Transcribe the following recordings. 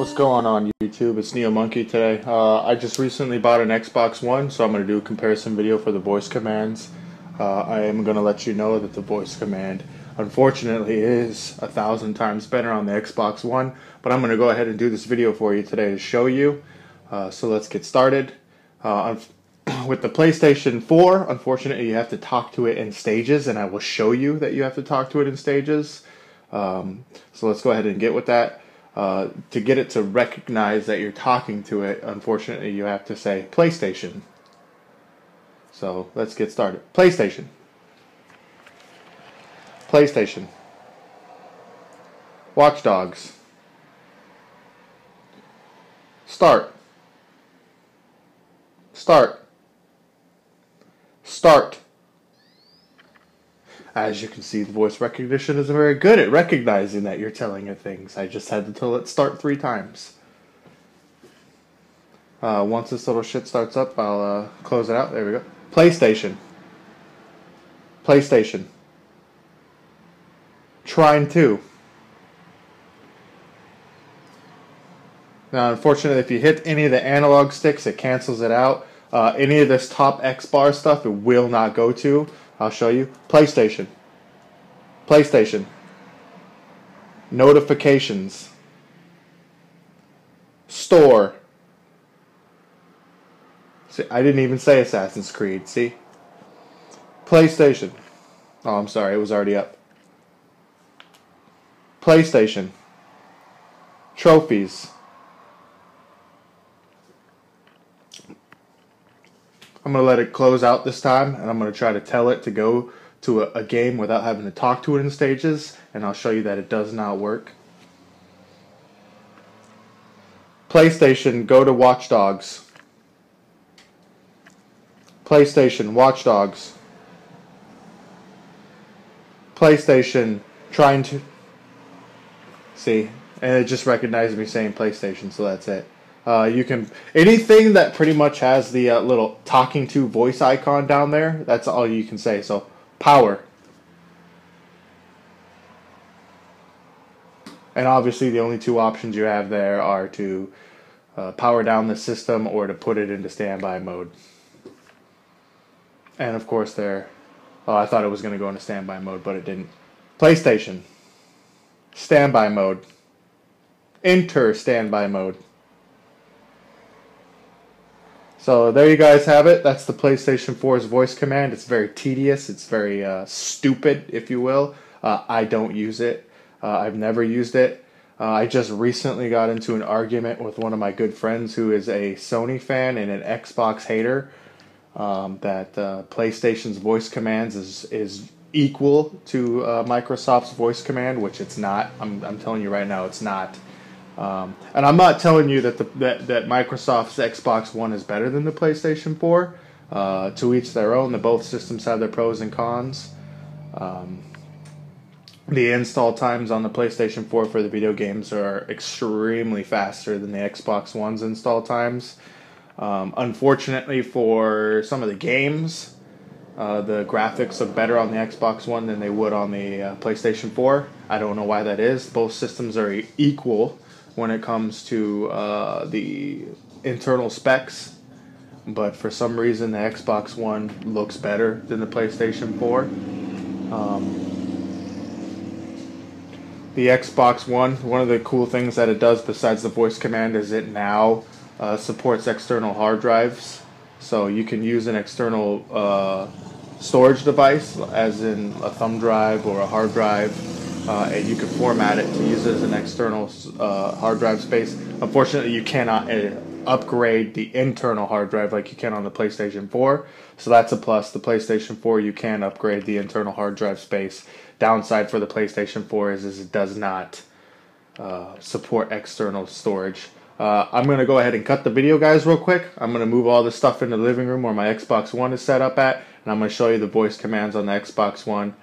What's going on YouTube? It's Neo Monkey today. I just recently bought an Xbox One, so I'm going to do a comparison video for the voice commands. I am going to let you know that the voice command, unfortunately, is 1,000 times better on the Xbox One, but I'm going to go ahead and do this video for you today to show you. So let's get started. With the PlayStation 4, unfortunately, you have to talk to it in stages, and I will show you that you have to talk to it in stages. So let's go ahead and get with that. To get it to recognize that you're talking to it, unfortunately, you have to say PlayStation. So let's get started. PlayStation. PlayStation. Watch Dogs. Start. Start. Start. As you can see, the voice recognition isn't very good at recognizing that you're telling it things. I just had to tell it start 3 times. Once this little shit starts up, I'll close it out. There we go. PlayStation. PlayStation. Trying to. Now, unfortunately, if you hit any of the analog sticks, it cancels it out. Any of this top X bar stuff, it will not go to. I'll show you. PlayStation. PlayStation. Notifications. Store. See, I didn't even say Assassin's Creed, see? PlayStation. Oh, I'm sorry, it was already up. PlayStation. Trophies. I'm going to let it close out this time, and I'm going to try to tell it to go to a game without having to talk to it in stages, and I'll show you that it does not work. PlayStation, go to Watch Dogs. PlayStation, Watch Dogs. PlayStation, trying to... See, and it just recognized me saying PlayStation, so that's it. You can, anything that pretty much has the little talking to voice icon down there, that's all you can say. So, power. And obviously the only 2 options you have there are to power down the system or to put it into standby mode. And of course there, oh, I thought it was going to go into standby mode, but it didn't. PlayStation. Standby mode. Enter standby mode. So there you guys have it. That's the PlayStation 4's voice command. It's very tedious. It's very stupid, if you will. I don't use it. I've never used it. I just recently got into an argument with one of my good friends who is a Sony fan and an Xbox hater, that PlayStation's voice commands is equal to Microsoft's voice command, which it's not. I'm telling you right now, it's not. And I'm not telling you that that Microsoft's Xbox One is better than the PlayStation 4. To each their own. Both systems have their pros and cons. The install times on the PlayStation 4 for the video games are extremely faster than the Xbox One's install times. Unfortunately for some of the games, the graphics look better on the Xbox One than they would on the PlayStation 4. I don't know why that is. Both systems are equal when it comes to the internal specs, but for some reason the Xbox One looks better than the PlayStation 4. The Xbox one of the cool things that it does besides the voice command is it now supports external hard drives, so you can use an external storage device, as in a thumb drive or a hard drive, and you can format it to use it as an external hard drive space. Unfortunately, you cannot upgrade the internal hard drive like you can on the PlayStation 4, so that's a plus. The PlayStation 4, you can upgrade the internal hard drive space. Downside for the PlayStation 4 is it does not support external storage. I'm going to go ahead and cut the video, guys, real quick. I'm going to move all this stuff into the living room where my Xbox One is set up at, and I'm going to show you the voice commands on the Xbox One.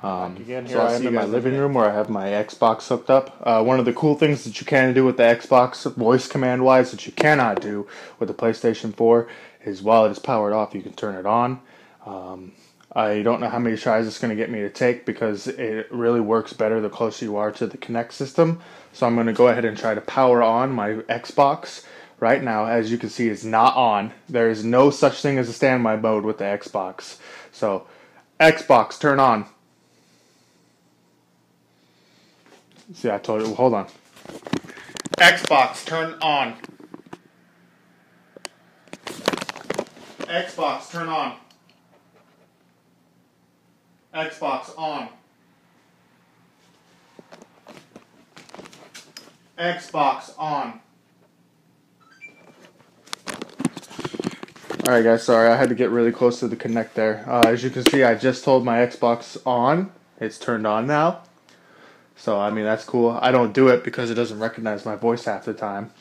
Again, here So I I am in my living room where I have my Xbox hooked up. One of the cool things that you can do with the Xbox voice command wise that you cannot do with the PlayStation 4 is while it is powered off, you can turn it on. I don't know how many tries it's going to get me to take because it really works better the closer you are to the Kinect system. So I'm going to go ahead and try to power on my Xbox. Right now, as you can see, it's not on. There is no such thing as a standby mode with the Xbox. So, Xbox, turn on. See, I told you. Hold on. Xbox, turn on. Xbox, turn on. Xbox, on. Xbox, on. Alright guys, sorry, I had to get really close to the Kinect there. As you can see, I just told my Xbox on. It's turned on now. So, I mean, that's cool. I don't do it because it doesn't recognize my voice half the time.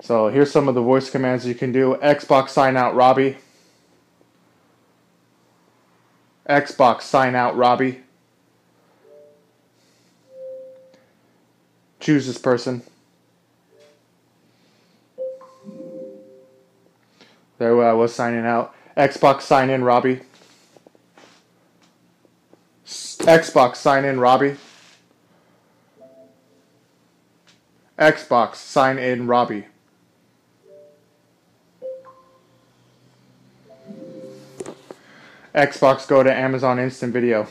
So, here's some of the voice commands you can do. Xbox sign out, Robbie. Xbox sign out, Robbie. Choose this person. There I was signing out. Xbox sign in, Robbie. Xbox sign in, Robbie. Xbox sign in, Robbie. Xbox go to Amazon Instant Video.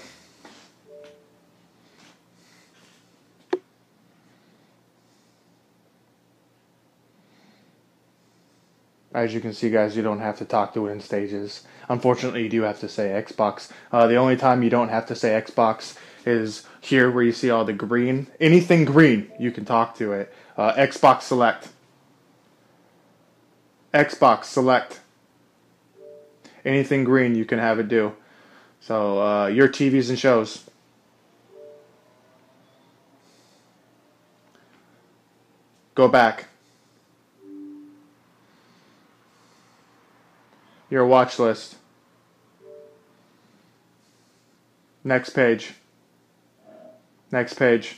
As you can see, guys, you don't have to talk to it in stages. Unfortunately, you do have to say Xbox. The only time you don't have to say Xbox is here where you see all the green. Anything green, you can talk to it. Xbox select. Xbox select. Anything green, you can have it do. So, your TVs and shows. Go back. Your watch list. Next page. Next page.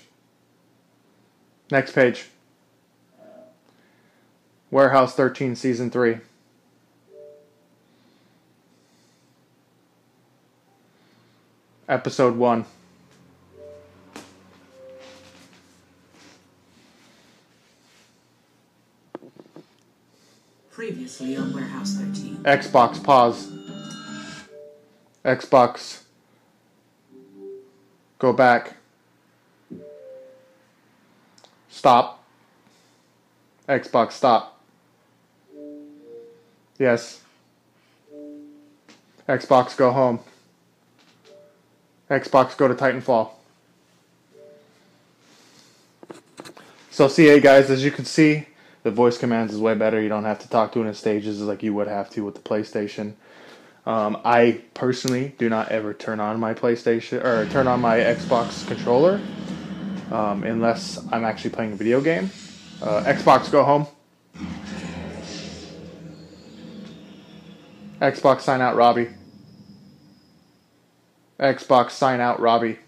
Next page. Warehouse 13 Season 3. Episode 1. Previously on Warehouse 13. Xbox pause. Xbox go back. Stop. Xbox stop. Yes. Xbox go home. Xbox go to Titanfall. So see, guys, as you can see, the voice commands is way better. You don't have to talk to it in stages like you would have to with the PlayStation. I personally do not ever turn on my PlayStation or turn on my Xbox controller unless I'm actually playing a video game. Xbox go home. Xbox sign out, Robbie. Xbox sign out, Robbie.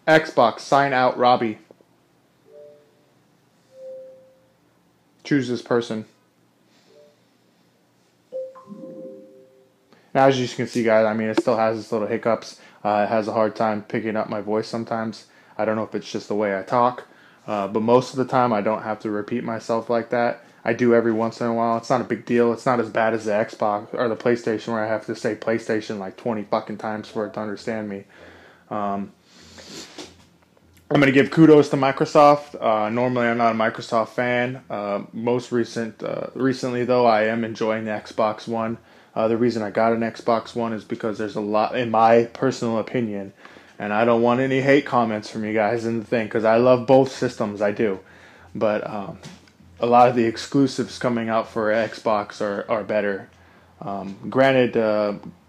Xbox sign out, Robbie. Choose this person. Now, as you can see, guys, I mean, it still has its little hiccups. It has a hard time picking up my voice sometimes. I don't know if it's just the way I talk, but most of the time I don't have to repeat myself like that. I do every once in a while. It's not a big deal. It's not as bad as the Xbox or the PlayStation where I have to say PlayStation like 20 fucking times for it to understand me. I'm going to give kudos to Microsoft. Normally, I'm not a Microsoft fan. Recently, though, I am enjoying the Xbox One. The reason I got an Xbox One is because there's a lot, in my personal opinion, and I don't want any hate comments from you guys in the thing, because I love both systems, I do. But a lot of the exclusives coming out for Xbox are better. Granted,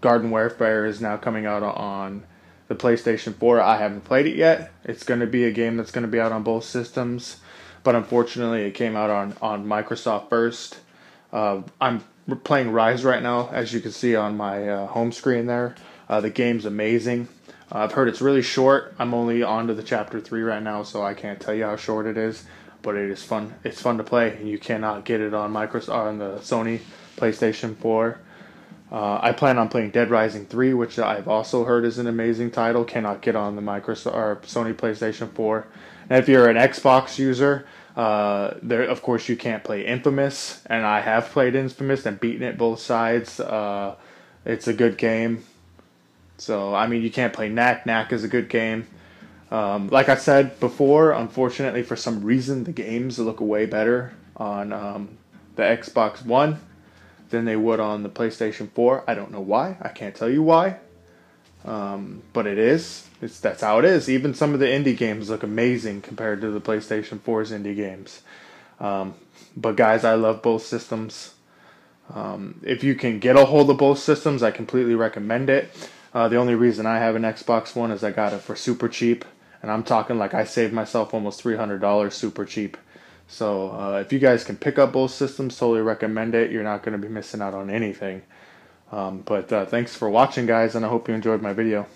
Garden Warfare is now coming out on the PlayStation 4. I haven't played it yet. It's going to be a game that's going to be out on both systems, but unfortunately it came out on Microsoft first. I'm playing Rise right now, as you can see on my home screen there. The game's amazing. I've heard it's really short. I'm only on to the chapter 3 right now, so I can't tell you how short it is, but it is fun. It's fun to play, and you cannot get it on on the Sony PlayStation 4. I plan on playing Dead Rising 3, which I've also heard is an amazing title. Cannot get on the Sony PlayStation 4. And if you're an Xbox user, there of course you can't play Infamous, and I have played Infamous and beaten it both sides. It's a good game. So I mean, you can't play Knack. Knack is a good game. Like I said before, unfortunately for some reason the games look way better on the Xbox One than they would on the PlayStation 4. I don't know why. I can't tell you why. But it is. That's how it is. Even some of the indie games look amazing compared to the PlayStation 4's indie games. But guys, I love both systems. If you can get a hold of both systems, I completely recommend it. The only reason I have an Xbox One is I got it for super cheap. And I'm talking like I saved myself almost $300 super cheap. So if you guys can pick up both systems, totally recommend it. You're not going to be missing out on anything. But thanks for watching, guys, and I hope you enjoyed my video.